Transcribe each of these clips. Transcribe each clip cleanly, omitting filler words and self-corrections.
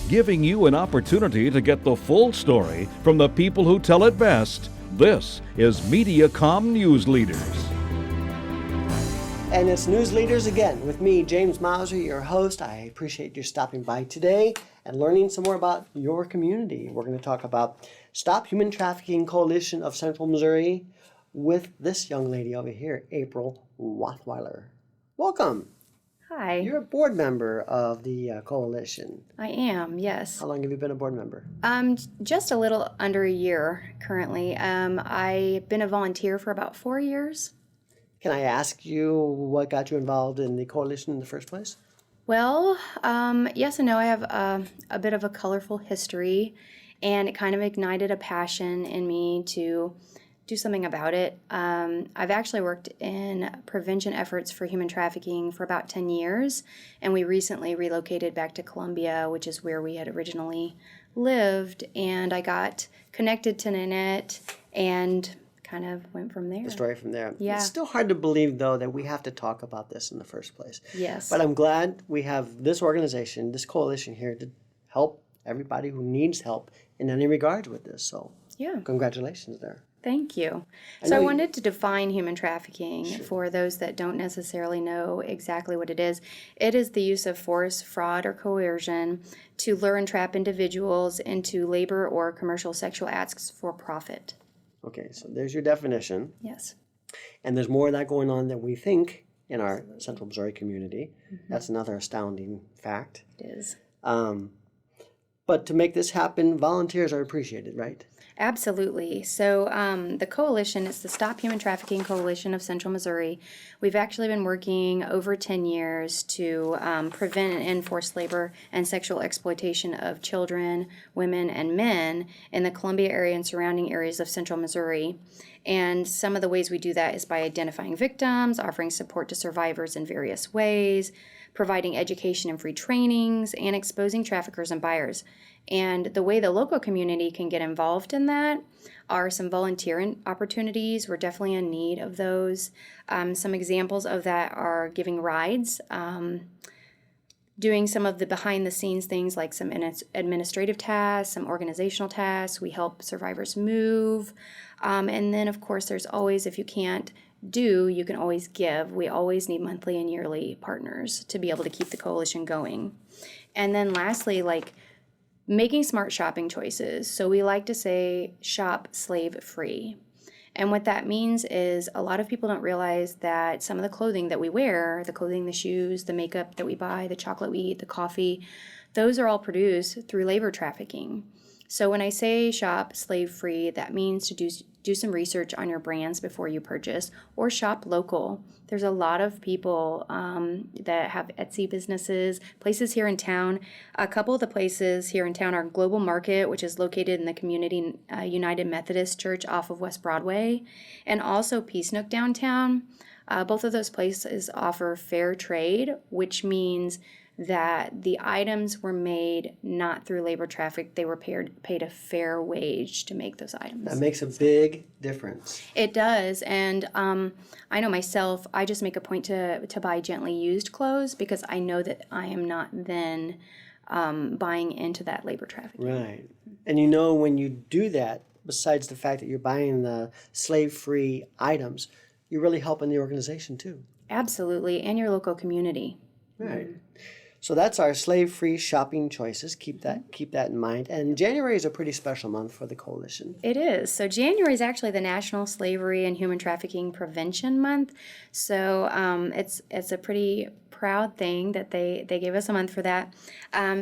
giving you an opportunity to get the full story from the people who tell it best. This is Mediacom Newsleaders. And it's Newsleaders again with me, James Mauser, your host. I appreciate you stopping by today and learning some more about your community. We're going to talk about Stop Human Trafficking Coalition of Central Missouri with this young lady over here, April Rothweiler. Welcome. Hi. You're a board member of the coalition. I am, yes. How long have you been a board member? Just a little under a year currently. I've been a volunteer for about 4 years. Can I ask you what got you involved in the coalition in the first place? Well, yes and no. I have a bit of a colorful history, and it kind of ignited a passion in me to do something about it. I've actually worked in prevention efforts for human trafficking for about 10 years, and we recently relocated back to Columbia, which is where we had originally lived, and I got connected to Nanette and kind of went from there. The story from there. Yeah. It's still hard to believe, though, that we have to talk about this in the first place. Yes. But I'm glad we have this organization, this coalition here to help everybody who needs help in any regards with this. So Yeah. congratulations there. Thank you. I So I know wanted to define human trafficking for those that don't necessarily know exactly what it is. It is the use of force, fraud, or coercion to lure and trap individuals into labor or commercial sexual acts for profit. Okay, so there's your definition. Yes. And there's more of that going on than we think in our Central Missouri community. That's another astounding fact. It is. But to make this happen, volunteers are appreciated, right? Absolutely. So the coalition is the Stop Human Trafficking Coalition of Central Missouri. We've actually been working over 10 years to prevent and end forced labor and sexual exploitation of children, women, and men in the Columbia area and surrounding areas of Central Missouri. And some of the ways we do that is by identifying victims, offering support to survivors in various ways, providing education and free trainings, and exposing traffickers and buyers. And the way the local community can get involved in that are some volunteering opportunities. We're definitely in need of those. Some examples of that are giving rides, doing some of the behind the scenes things like some administrative tasks, some organizational tasks. We help survivors move. And then, of course, there's always, if you can't do, you can always give. We always need monthly and yearly partners to be able to keep the coalition going. And then lastly, like making smart shopping choices. So we like to say shop slave free. And what that means is a lot of people don't realize that some of the clothing that we wear, the clothing, the shoes, the makeup that we buy, the chocolate we eat, the coffee, those are all produced through labor trafficking. So when I say shop slave free, that means to do some research on your brands before you purchase, or shop local. There's a lot of people that have Etsy businesses, places here in town. A couple of the places here in town are Global Market, which is located in the Community United Methodist Church off of West Broadway, and also Peace Nook downtown. Both of those places offer fair trade, which means that the items were made not through labor traffic. They were paid a fair wage to make those items. That makes a big difference. It does, and I know myself, I just make a point to buy gently used clothes because I know that I am not then buying into that labor traffic. Right. And you know when you do that, besides the fact that you're buying the slave-free items, you're really helping the organization too. Absolutely, and your local community. Right. So that's our slave-free shopping choices. Keep that in mind. And January is a pretty special month for the coalition. It is. So January is actually the National Slavery and Human Trafficking Prevention Month. So it's a pretty proud thing that they gave us a month for that.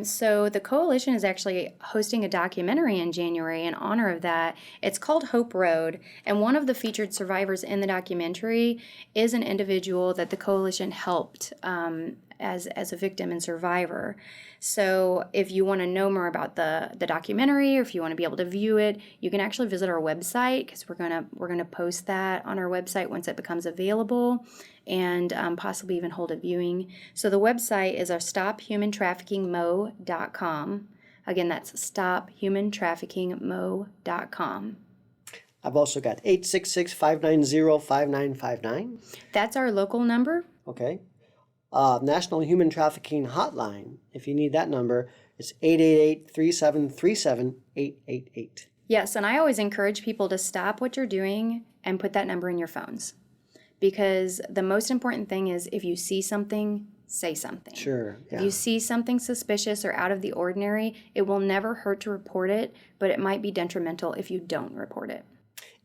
So the coalition is actually hosting a documentary in January in honor of that. It's called Hope Road, and one of the featured survivors in the documentary is an individual that the coalition helped as a victim and survivor. So if you want to know more about the documentary, or if you want to be able to view it, you can actually visit our website, because we're gonna post that on our website once it becomes available, and possibly even hold a viewing. So the website is our stophumantraffickingmo.com. Again, that's stophumantraffickingmo.com. I've also got 866-590-5959. That's our local number. Okay. National Human Trafficking Hotline. If you need that number, it's 888-3737-888. Yes, and I always encourage people to stop what you're doing and put that number in your phones. Because the most important thing is if you see something, say something. Sure. Yeah. If you see something suspicious or out of the ordinary, it will never hurt to report it, but it might be detrimental if you don't report it.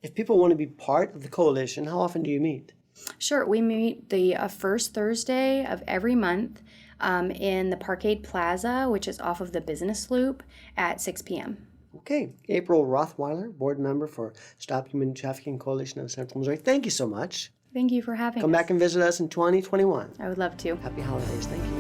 If people want to be part of the coalition, how often do you meet? Sure, we meet the first Thursday of every month in the Parkade Plaza, which is off of the Business Loop at 6 p.m. Okay. April Rothweiler, board member for Stop Human Trafficking Coalition of Central Missouri. Thank you so much. Thank you for having us. Come back and visit us in 2021. I would love to. Happy holidays. Thank you.